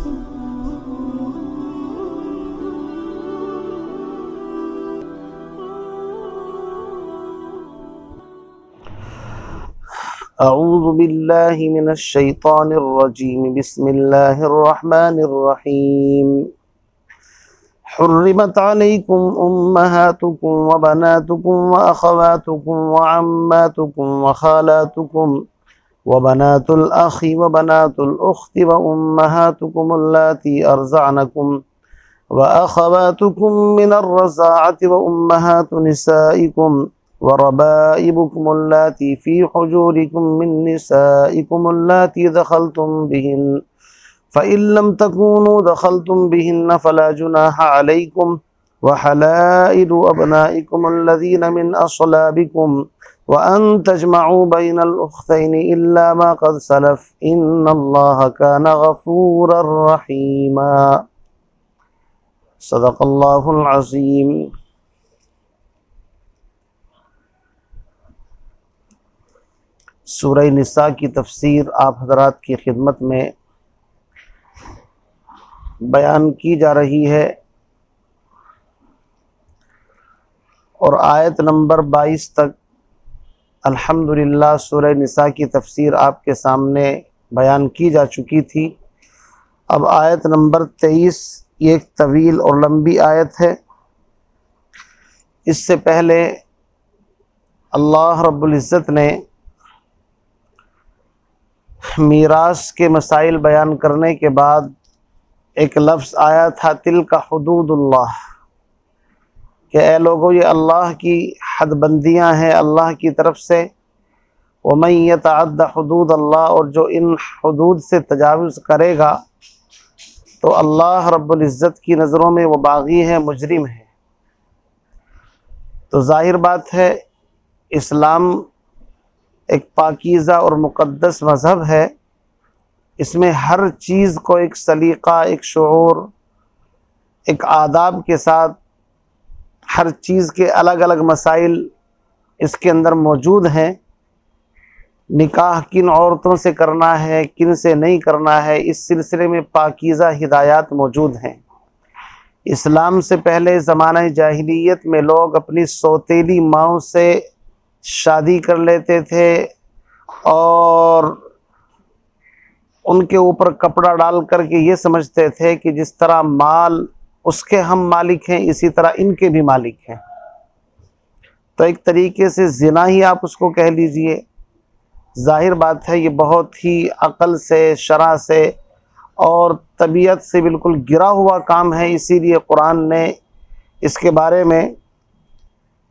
अऊज़ु बिल्लाहि मिनश शैतानिर रजीम बिस्मिल्लाहिर रहमानिर रहीम हुर्रिमत अलैकुम उम्महातुकुम व बनातुकुम व अख़वातुकुम व अम्मातुकुम व ख़ालातुकुम व बनातुल अख़ी व बनातुल उख़्ति व उम्महातुकुम अल्लाती अर्ज़अनकुम व अख़वातुकुम मिनर रज़ाअति व उम्महातु निसाइकुम व रबाइबुकुम अल्लाती फ़ी हुजूरिकुम मिन निसाइकुम अल्लाती दख़लतुम बिहिन फ़इन लम तकूनू दख़लतुम बिहिन फ़ला जुनाहा अलैकुम व हलाइलु अबनाइकुम अल्लज़ीना मिन अस्लाबिकुम व अन तजमअू बैनल उख़्तैनि इल्ला मा क़द सलफ़ इन्नल्लाहा काना गफ़ूरर रहीमा। सदक़ल्लाहुल अज़ीम। सूरह निसा की तफसीर आप हज़रात की खिदमत में बयान की जा रही है और आयत नंबर 22 तक अल्हम्दुलिल्लाह सूरह निसा की तफसीर आपके सामने बयान की जा चुकी थी। अब आयत नंबर 23 ये एक तवील और लंबी आयत है। इससे पहले अल्लाह रब्बुल इज़्ज़त ने मीरास के मसाइल बयान करने के बाद एक लफ्ज़ आया था तिल्का हुदूदुल्लाह, कि ए लोगों ये अल्लाह की हदबंदियाँ हैं अल्लाह की तरफ से। वमन यतअद्दा हुदूद अल्लाह, और जो इन हुदूद से तजावुज़ करेगा तो अल्लाह रब्बुल इज़्ज़त की नज़रों में वो बागी है, मुजरिम है। तो ज़ाहिर बात है इस्लाम एक पाकीज़ा और मुक़द्दस मज़हब है। इसमें हर चीज़ को एक सलीक़ा, एक शऊर, एक आदाब के साथ हर चीज़ के अलग अलग मसाइल इसके अंदर मौजूद हैं। निकाह किन औरतों से करना है, किन से नहीं करना है, इस सिलसिले में पाकीज़ा हिदायत मौजूद हैं। इस्लाम से पहले ज़माना जाहिलियत में लोग अपनी सौतेली माँओं से शादी कर लेते थे और उनके ऊपर कपड़ा डाल करके ये समझते थे कि जिस तरह माल उसके हम मालिक हैं इसी तरह इनके भी मालिक हैं। तो एक तरीके से ज़िना ही आप उसको कह लीजिए। ज़ाहिर बात है ये बहुत ही अक़ल से, शरा से और तबीयत से बिल्कुल गिरा हुआ काम है। इसीलिए कुरान ने इसके बारे में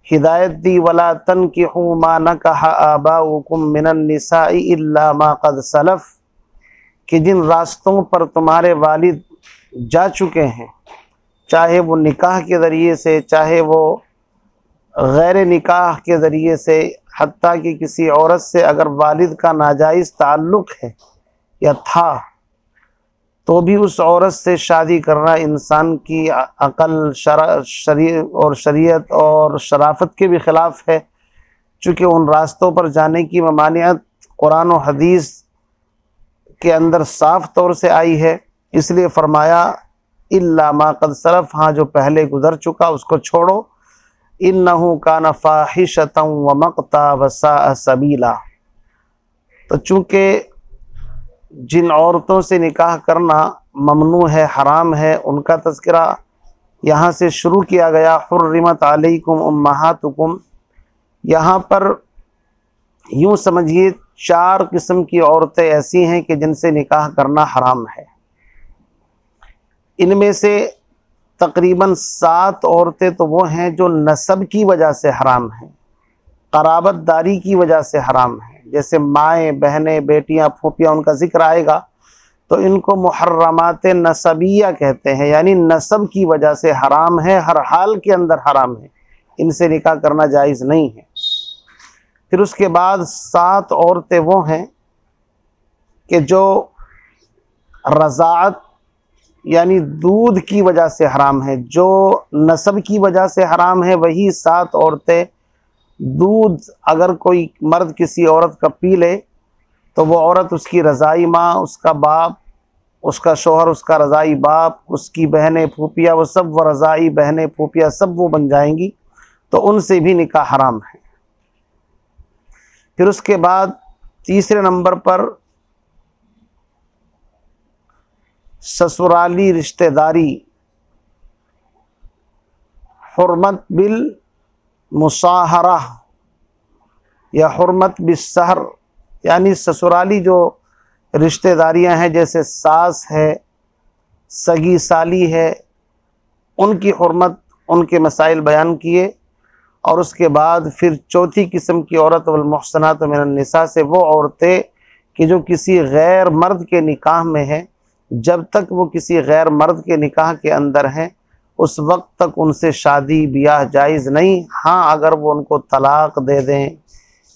हिदायत दी, वला तनकिहू मा नकह आबाउकुम मिनन निसाई इल्ला मा क़द सलफ़, कि जिन रास्तों पर तुम्हारे वालिद जा चुके हैं, चाहे वो निकाह के ज़रिए से, चाहे वो गैर निकाह के ज़रिए से, हत्ता कि किसी औरत से अगर वालिद का नाजायज़ ताल्लुक़ है या था तो भी उस औरत से शादी करना इंसान की अक़ल, शरीयत और शराफत के भी ख़िलाफ़ है। चूँकि उन रास्तों पर जाने की ममानियत कुरान और हदीस के अंदर साफ़ तौर से आई है। इसलिए फ़रमाया इल्ला मा क़द सलफ़, हाँ जो पहले गुज़र चुका उसको छोड़ो। इन्नहु काना फ़ाहिशतन व मक़ता व साअ सबीला। तो चूँकि जिन औरतों से निकाह करना ममनू है, हराम है, उनका तज़किरा यहाँ से शुरू किया गया। हुर्रिमत अलैकुम उम्महातुकुम, यहाँ पर यूँ समझिए 4 किस्म की औरतें ऐसी हैं कि जिनसे निकाह करना हराम है। इनमें से तकरीबन 7 औरतें तो वो हैं जो नसब की वजह से हराम हैं, क़राबतदारी की वजह से हराम हैं। जैसे माएँ, बहनें, बेटियाँ, फूफियाँ, उनका ज़िक्र आएगा तो इनको मुहर्रमात नसबिया कहते हैं, यानी नसब की वजह से हराम है, हर हाल के अंदर हराम है, इनसे निकाह करना जायज़ नहीं है। फिर उसके बाद 7 औरतें वो हैं कि जो रज़ाअत यानी दूध की वजह से हराम है। जो नसब की वजह से हराम है वही 7 औरतें दूध अगर कोई मर्द किसी औरत का पी ले तो वो औरत उसकी रज़ाई माँ, उसका बाप उसका शोहर, उसका रज़ाई बाप, उसकी बहनें फूफिया, वो सब वो रज़ाई बहनें फूफिया सब वो बन जाएंगी, तो उनसे भी निकाह हराम है। फिर उसके बाद तीसरे नंबर पर ससुराली रिश्तेदारी, हुर्मत बिल मुसाहरा या हुर्मत बिस्सहर, यानी ससुराली जो रिश्तेदारियां हैं, जैसे सास है, सगी साली है, उनकी हुर्मत, उनके मसाइल बयान किए। और उसके बाद फिर चौथी किस्म की औरत, वल मुहसनात मिनन निसा, से वो औरतें कि जो किसी गैर मर्द के निकाह में हैं, जब तक वो किसी गैर मर्द के निकाह के अंदर हैं उस वक्त तक उनसे शादी ब्याह जायज़ नहीं। हाँ, अगर वो उनको तलाक दे दें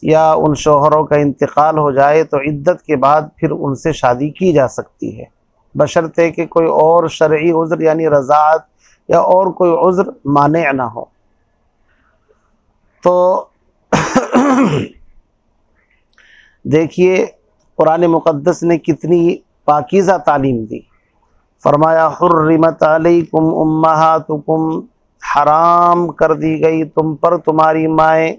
या उन शोहरों का इंतकाल हो जाए तो इद्दत के बाद फिर उनसे शादी की जा सकती है, बशर्ते कि कोई और शरई उज़्र यानी रज़ाअत या और कोई उज़्र माने ना हो। तो देखिए कुरान मुक़द्दस ने कितनी पाकीज़ा तालीम दी। फरमाया हुर्रिमत अलैकुम उम्महातुकुम, हराम कर दी गई तुम पर तुम्हारी माएँ,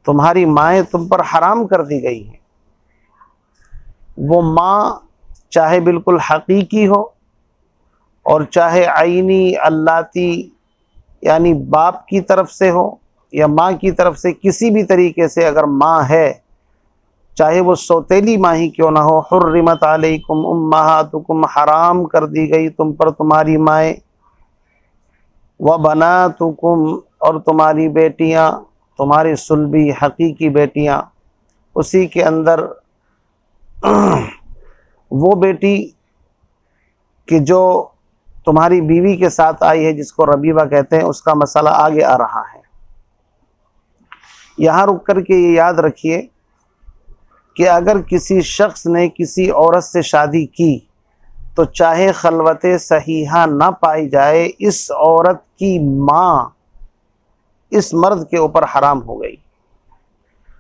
तुम्हारी माएँ तुम पर हराम कर दी गई हैं। वो माँ चाहे बिल्कुल हकीकी हो और चाहे आईनी अल्लाती यानी बाप की तरफ से हो या माँ की तरफ से, किसी भी तरीके से अगर माँ है, चाहे वो सौतेली माँ ही क्यों ना हो। हुर्रिमत अलैकुम उम्महातुकुम, हराम कर दी गई तुम पर तुम्हारी माएँ, व बनातुकुम, और तुम्हारी बेटियाँ, तुम्हारी सुल्बी हकीकी बेटियाँ। उसी के अंदर वो बेटी कि जो तुम्हारी बीवी के साथ आई है, जिसको रबीबा कहते हैं, उसका मसला आगे आ रहा है। यहाँ रुक कर के ये याद रखिए कि अगर किसी शख्स ने किसी औरत से शादी की तो चाहे खलवत सहीहा ना पाई जाए, इस औरत की माँ इस मर्द के ऊपर हराम हो गई।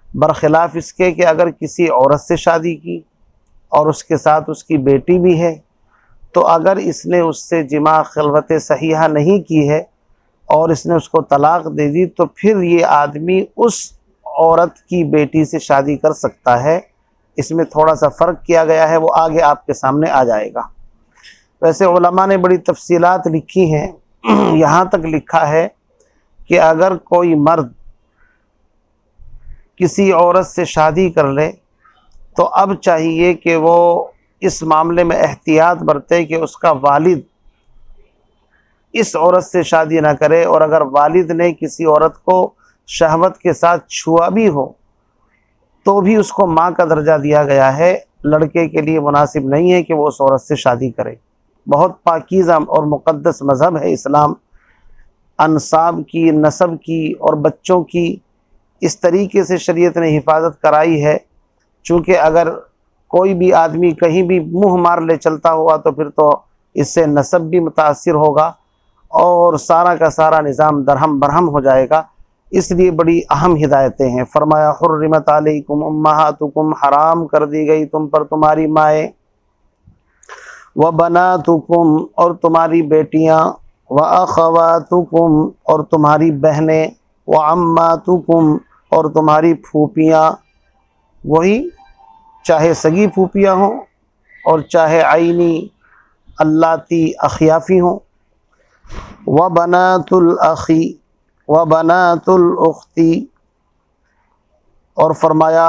बरखिलाफ इसके कि अगर किसी औरत से शादी की और उसके साथ उसकी बेटी भी है, तो अगर इसने उससे जिमा खलवत सहीहा नहीं की है और इसने उसको तलाक दे दी, तो फिर ये आदमी उस औरत की बेटी से शादी कर सकता है। इसमें थोड़ा सा फ़र्क किया गया है, वो आगे आपके सामने आ जाएगा। वैसे उलमा ने बड़ी तफसीलात लिखी हैं। यहाँ तक लिखा है कि अगर कोई मर्द किसी औरत से शादी कर ले तो अब चाहिए कि वो इस मामले में एहतियात बरते कि उसका वालिद इस औरत से शादी ना करे, और अगर वालिद ने किसी औरत को शहवत के साथ छुआ भी हो तो भी उसको माँ का दर्जा दिया गया है। लड़के के लिए मुनासिब नहीं है कि वो उस औरत से शादी करे। बहुत पाकीज़ा और मुक़द्दस मज़हब है इस्लाम। अनसाब की, नसब की और बच्चों की इस तरीके से शरीयत ने हिफाजत कराई है। चूँकि अगर कोई भी आदमी कहीं भी मुँह मार ले चलता हुआ तो फिर तो इससे नसब भी मुतासिर होगा और सारा का सारा निज़ाम दरहम बरहम हो जाएगा। इसलिए बड़ी अहम हिदायतें हैं। फरमाया हुर्रिमत अलैकुम उम्महातुकुम, हराम कर दी गई तुम पर तुम्हारी माएँ, व बनातुकुम, और तुम्हारी बेटियाँ, व अखवातुकुम, और तुम्हारी बहनें, व अम्मातुकुम, और तुम्हारी फूफियाँ, वही चाहे सगी फूफियाँ हों और चाहे आईनी अल्लाती अखियाफ़ी हों। व बनातुल अखी व बनातुल उख्ती, और फरमाया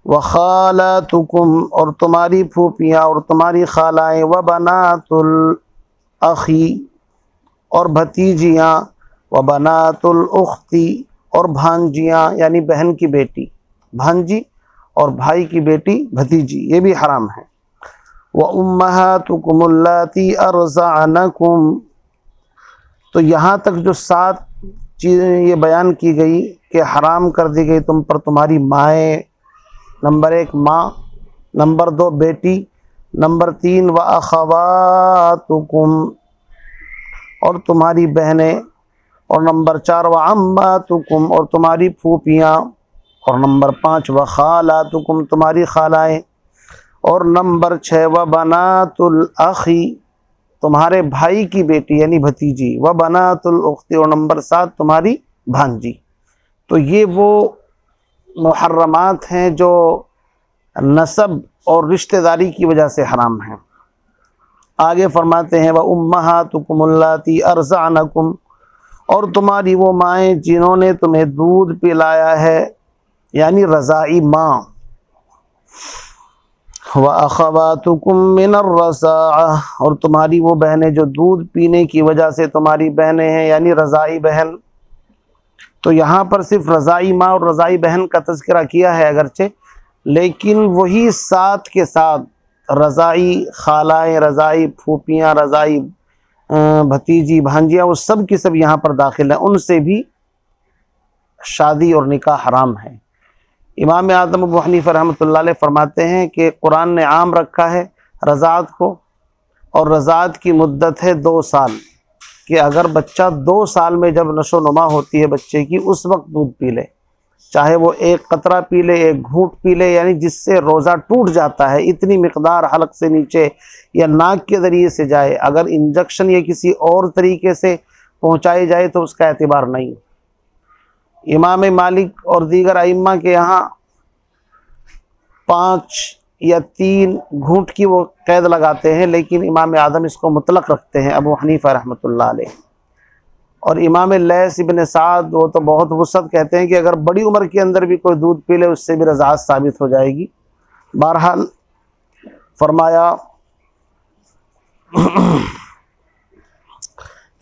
व खालातुकुम, और तुम्हारी फूफियाँ और तुम्हारी खालाएँ, व बनातुल अखी, और भतीजियाँ, व बनातुल उख्ती, और भांजियाँ यानी बहन की बेटी भांजी, और भाई की बेटी भतीजी, ये भी हराम है। व उम्महातुकुम अल्लाती अर्ज़अनकुम, तो यहाँ तक जो 7 चीज़ें ये बयान की गई कि हराम कर दी गई तुम पर तुम्हारी माएँ, नंबर 1 माँ, नंबर 2 बेटी, नंबर 3 व अखवातुकुम, और तुम्हारी बहनें, और नंबर 4 व अम्मातुकुम, और तुम्हारी फूफियाँ, और नंबर 5 व खालातुकुम, तुम्हारी खालाएँ, और नंबर 6 व बनातुल अखी, तुम्हारे भाई की बेटी यानी भतीजी, व बनातुल उख्ती, और नंबर 7 तुम्हारी भांजी। तो ये वो मुहर्रमात हैं जो नसब और रिश्तेदारी की वजह से हराम हैं। आगे फरमाते हैं व उम्महातुकुम अल्लाती अरज़अनकुम, और तुम्हारी वो माएँ जिन्होंने तुम्हें दूध पिलाया है, यानी रज़ाई माँ। व अख़वातुकुम मिनर रज़ाअ, और तुम्हारी वो बहनें जो दूध पीने की वजह से तुम्हारी बहनें हैं, यानी रज़ाई बहन। तो यहाँ पर सिर्फ रज़ाई माँ और रज़ाई बहन का तज़किरा किया है अगरचे, लेकिन वही साथ के साथ रज़ाई खालाएँ, रज़ाई फूफियाँ, रज़ाई भतीजी भांजियाँ, वो सब की सब यहाँ पर दाखिल हैं, उनसे भी शादी और निकाह हराम है। इमाम आज़म अबू हनीफ़ा रहमतुल्लाह अलैह फरमाते हैं कि कुरान ने आम रखा है रज़ात को, और रज़ात की मुद्दत है 2 साल, कि अगर बच्चा 2 साल में जब नशो नुमा होती है बच्चे की, उस वक्त दूध पी ले, चाहे वो 1 कतरा पी ले, 1 घूंट पी ले, यानी जिससे रोज़ा टूट जाता है, इतनी मिकदार हलक से नीचे या नाक के ज़रिए से जाए, अगर इंजेक्शन या किसी और तरीके से पहुँचाई जाए तो उसका एतबार नहीं। इमाम मालिक और दीगर आइम्मा के यहाँ 5 या 3 घूंट की वो कैद लगाते हैं, लेकिन इमाम आदम इसको मुतलक रखते हैं, अबू हनीफ़ा रहमतुल्लाह अलैह। और इमाम लैस इब्न साद वो तो बहुत वुसअत कहते हैं कि अगर बड़ी उम्र के अंदर भी कोई दूध पी ले उससे भी रज़ात साबित हो जाएगी। बहरहाल फरमाया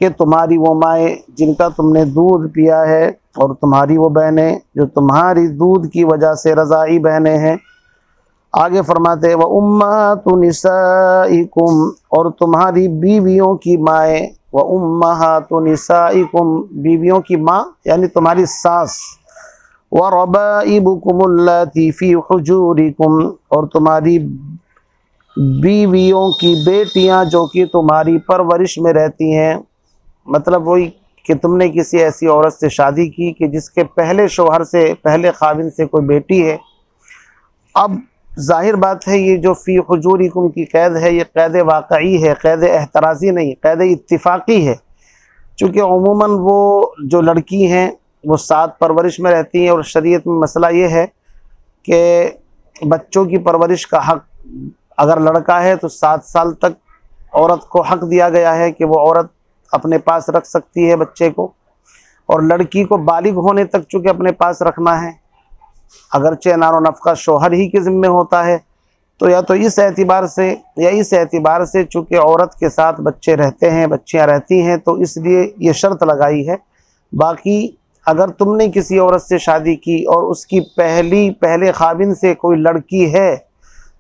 कि तुम्हारी वो माएँ जिनका तुमने दूध पिया है, और तुम्हारी वो बहनें जो तुम्हारी दूध की वजह से रज़ाई बहनें हैं। आगे फरमाते व उम्महातु निसाइकुम, और तुम्हारी बीवियों की माएँ, व उम्महातु निसाइकुम, बीवियों की माँ यानी तुम्हारी सास, व रबाइबुकुम अल्लाती फी हुजूरिकुम, और तुम्हारी बीवियों की बेटियाँ जो कि तुम्हारी परवरिश में रहती हैं। मतलब वही कि तुमने किसी ऐसी औरत से शादी की कि जिसके पहले शोहर से, पहले खाविन से कोई बेटी है। अब जाहिर बात है ये जो फ़ी हुजूरिकुम की कैद है, ये कैद वाक़ई है, कैद एहतराज़ी नहीं, कैद इत्तिफ़ाक़ी है। चूँकि उमूमन वो जो लड़की हैं वो साथ परवरिश में रहती हैं, और शरीयत में मसला ये है कि बच्चों की परवरिश का हक़ अगर लड़का है तो 7 साल तक औरत को हक़ दिया गया है कि वो औरत अपने पास रख सकती है बच्चे को, और लड़की को बालिग होने तक चूँकि अपने पास रखना है, अगरचे नारो नफ़क़ा शोहर ही के ज़िम्मे होता है। तो या तो इस एतबार से या इस एतबार से चूँकि औरत के साथ बच्चे रहते हैं, बच्चियाँ रहती हैं, तो इसलिए ये शर्त लगाई है। बाकी अगर तुमने किसी औरत से शादी की और उसकी पहले खाविन से कोई लड़की है,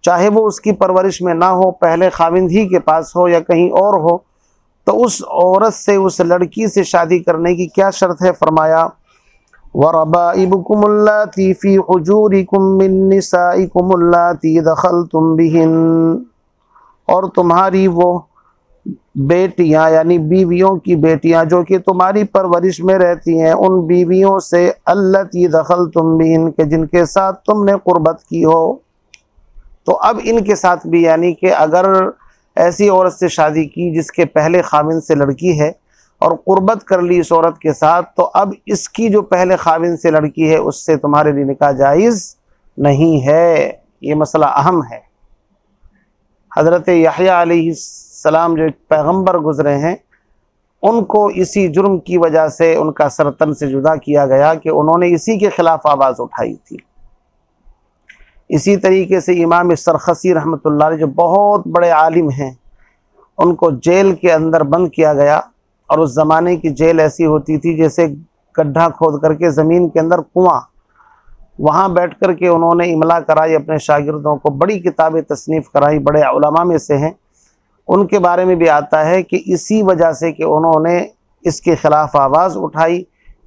चाहे वो उसकी परवरिश में ना हो, पहले खाविन ही के पास हो या कहीं और हो, तो उस औरत से, उस लड़की से शादी करने की क्या शर्त है? फरमाया व रबाइबुकुम अल्लाती फी हुजूरिकुम मिन निसाइकुम अल्लाती दखलतुम बिहिन, और तुम्हारी वो बेटियां यानी बीवियों की बेटियां जो कि तुम्हारी परवरिश में रहती हैं, उन बीवियों से अल्लाती दखलतुम बिहिन के जिनके साथ तुमने कुर्बत की हो। तो अब इनके साथ भी, यानी कि अगर ऐसी औरत से शादी की जिसके पहले खाविन से लड़की है और कुर्बत कर ली इस औरत के साथ, तो अब इसकी जो पहले खाविन से लड़की है उससे तुम्हारे लिए निकाह जायज़ नहीं है। ये मसला अहम है। हज़रत यहया अलैहिस्सलाम जो पैगंबर गुज़रे हैं, उनको इसी जुर्म की वजह से उनका सरतन से जुदा किया गया कि उन्होंने इसी के ख़िलाफ़ आवाज़ उठाई थी। इसी तरीके से इमाम सरखसी रहमतुल्लाह अलैह जो बहुत बड़े आलिम हैं, उनको जेल के अंदर बंद किया गया, और उस ज़माने की जेल ऐसी होती थी जैसे गड्ढा खोद करके ज़मीन के अंदर कुआं, वहाँ बैठ कर के उन्होंने इमला कराई, अपने शागिर्दों को बड़ी किताबें तसनीफ़ कराई, बड़े उलमा में से हैं। उनके बारे में भी आता है कि इसी वजह से कि उन्होंने इसके ख़िलाफ़ आवाज़ उठाई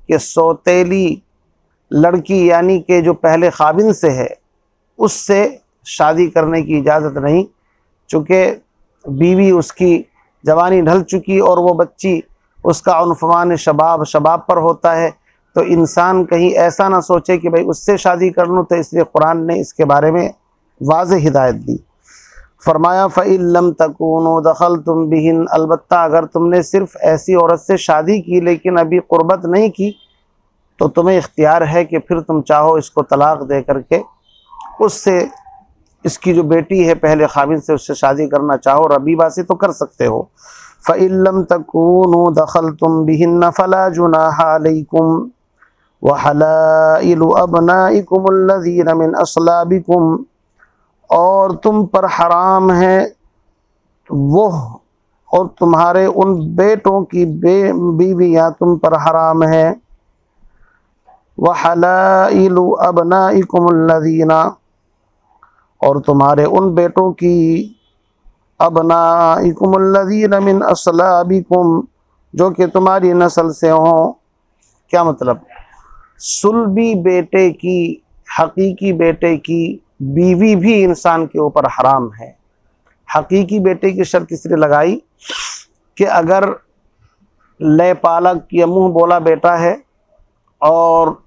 कि सौतेली लड़की यानी कि जो पहले खाविन से है उससे शादी करने की इजाज़त नहीं, चूँकि बीवी उसकी जवानी ढल चुकी और वो बच्ची उसका उन्फ़मान शबाब पर होता है, तो इंसान कहीं ऐसा ना सोचे कि भाई उससे शादी कर लूँ, तो इसलिए कुरान ने इसके बारे में वाज़ेह हिदायत दी। फरमाया फ़इल्लम तकूनु दखलतुम बिहिन, अलबत्ता अगर तुमने सिर्फ ऐसी औरत से शादी की लेकिन अभी क़ुर्बत नहीं की तो तुम्हें इख्तियार है कि फिर तुम चाहो इसको तलाक़ दे करके उससे, इसकी जो बेटी है पहले ख़ाविन से, उससे शादी करना चाहो, रबीबा से तो कर सकते हो। फ़इल्लम तकूनु दखलतुम बिहिन फ़ला जुनाहा अलैकुम व हलाइलु अबनाइकुम अल्लज़ीना मिन अस्लाबिकुम, और तुम पर हराम है वो और तुम्हारे उन बेटों की बीवियाँ तुम पर हराम है। व हलाइलु अबनाइकुम अल्लज़ीना, और तुम्हारे उन बेटों की, अबनाइकुम अल्लज़ीना मिन अस्लाबिकुम, जो कि तुम्हारी नस्ल से हों। क्या मतलब? सुल्बी बेटे की, हकीकी बेटे की बीवी भी इंसान के ऊपर हराम है। हकीकी बेटे की शर्त इसलिए लगाई कि अगर लय पालक या मुँह बोला बेटा है और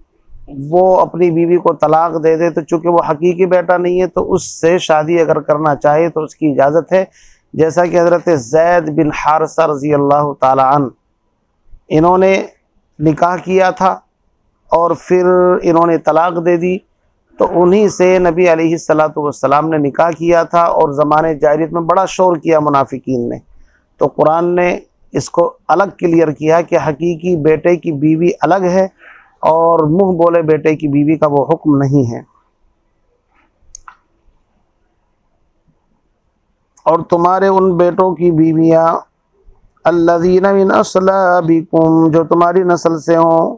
वो अपनी बीवी को तलाक दे दे तो चूँकि वो हकीकी बेटा नहीं है तो उससे शादी अगर करना चाहे तो उसकी इजाज़त है। जैसा कि हज़रत ज़ैद बिन हारिसा रज़ी अल्लाह ताला अन्हु, इन्होंने निकाह किया था और फिर इन्होंने तलाक दे दी, तो उन्हीं से नबी अलैहिस्सलातु वस्सलाम ने निकाह किया था और ज़माने जाहिलियत में बड़ा शोर किया मुनाफिकीन ने। तो कुरान ने इसको अलग क्लियर किया कि हकीकी बेटे की बीवी अलग है और मुँह बोले बेटे की बीवी का वो हुक्म नहीं है। और तुम्हारे उन बेटों की बीवियाँ, अल्लज़ीना मिन अस्लाबिकुम, जो तुम्हारी नस्ल से हों,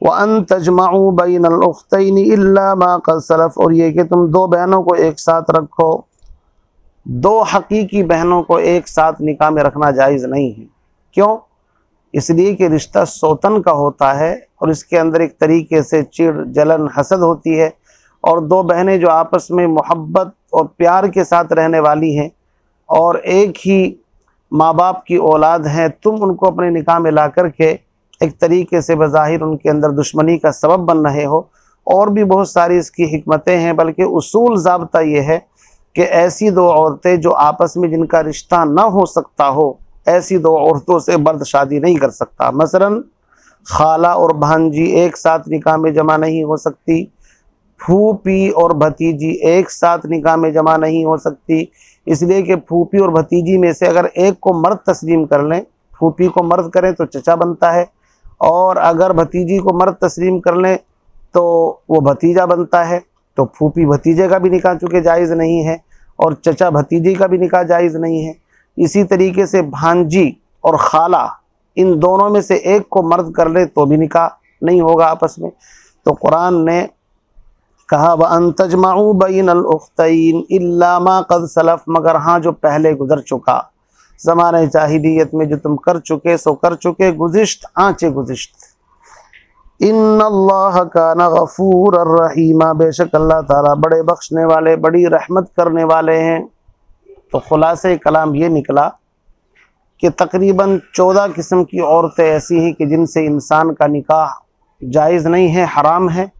व अन तजमाऊ बैनल उख्तैनि इल्ला मा क़द सलफ़, और ये कि तुम दो बहनों को एक साथ रखो। दो हकीकी बहनों को एक साथ निकाह में रखना जायज़ नहीं है। क्यों? इसलिए कि रिश्ता सौतन का होता है और इसके अंदर एक तरीके से चिढ़, जलन, हसद होती है। और दो बहनें जो आपस में मोहब्बत और प्यार के साथ रहने वाली हैं और एक ही माँ बाप की औलाद हैं, तुम उनको अपने निकाह में ला कर के एक तरीके से बज़ाहिर उनके अंदर दुश्मनी का सबब बन रहे हो। और भी बहुत सारी इसकी हिकमतें हैं, बल्कि उसूल ज़ाब्ता ये है कि ऐसी दो औरतें जो आपस में जिनका रिश्ता ना हो सकता हो, ऐसी दो औरतों से मर्द शादी नहीं कर सकता। मसलन खाला और भांजी एक साथ निकाह में जमा नहीं हो सकती, फूफी और भतीजी एक साथ निकाह में जमा नहीं हो सकती, इसलिए कि फूफी और भतीजी में से अगर एक को मर्द तस्लीम कर लें, फूफी को मर्द करें तो चचा बनता है, और अगर भतीजी को मर्द तस्लीम कर लें तो वो भतीजा बनता है। तो फूफी भतीजे का भी निकाह चूँकि जायज़ नहीं है और चचा भतीजी का भी निकाह जायज़ नहीं है। इसी तरीके से भांजी और खाला, इन दोनों में से एक को मर्द कर ले तो भी निकाह नहीं होगा आपस में। तो कुरान ने कहा व अन तजमाऊ बैनल उख्तैन इल्ला मा क़द सलफ़, मगर हाँ जो पहले गुजर चुका, ज़माने जाहिलियत में जो तुम कर चुके सो कर चुके, गुज़िश्त आँचे गुज़िश्त। इन्नल्लाह काना गफ़ूरर रहीमा, बेशक अल्लाह ताला बड़े बख्शने वाले, बड़ी रहमत करने वाले हैं। तो खुलासे कलाम ये निकला कि तकरीबन 14 किस्म की औरतें ऐसी हैं कि जिनसे इंसान का निकाह जायज़ नहीं है, हराम है।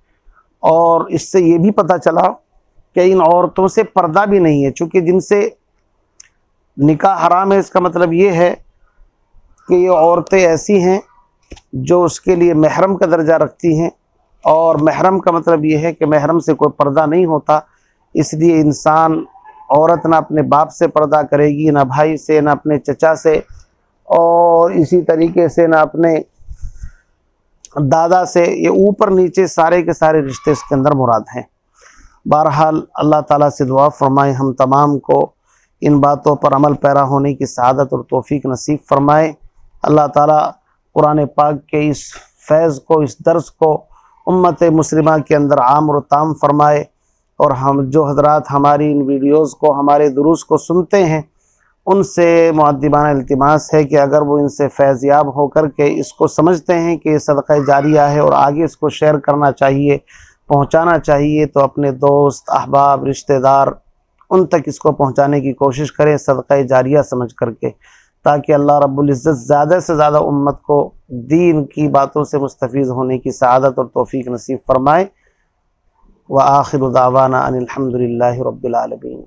और इससे ये भी पता चला कि इन औरतों से पर्दा भी नहीं है, चूँकि जिनसे निकाह हराम है इसका मतलब ये है कि ये औरतें ऐसी हैं जो उसके लिए महरम का दर्जा रखती हैं, और महरम का मतलब ये है कि महरम से कोई पर्दा नहीं होता। इसलिए इंसान, औरत ना अपने बाप से पर्दा करेगी, ना भाई से, ना अपने चचा से, और इसी तरीके से ना अपने दादा से। ये ऊपर नीचे सारे के सारे रिश्ते इसके अंदर मुराद हैं। बहरहाल अल्लाह ताला से दुआ फरमाए हम तमाम को इन बातों पर अमल पैरा होने की सआदत और तौफीक नसीब फरमाए। अल्लाह ताला कुरान पाक के इस फैज़ को, इस दर्स को उम्मत मुस्लिमा के अंदर आम और ताम फरमाए। और हम जो हजरात हमारी इन वीडियोज़ को, हमारे दुरूस को सुनते हैं, उनसे मुअद्दिबाना इल्तिमास है कि अगर वो इनसे फैज़याब होकर के इसको समझते हैं कि सदक़ा जारिया है और आगे इसको शेयर करना चाहिए, पहुँचाना चाहिए, तो अपने दोस्त, अहबाब, रिश्तेदार, उन तक इसको पहुँचाने की कोशिश करें सदक़ा जारिया समझ करके, ताकि अल्लाह रब्बुल इज़्ज़त ज़्यादा से ज़्यादा उम्मत को दीन की बातों से मुस्तफ़ीज़ होने की सआदत और तौफ़ीक नसीब फरमाए। व आखिरु दावाना अनिल हम्दुलिल्लाहि रब्बिल आलमीन।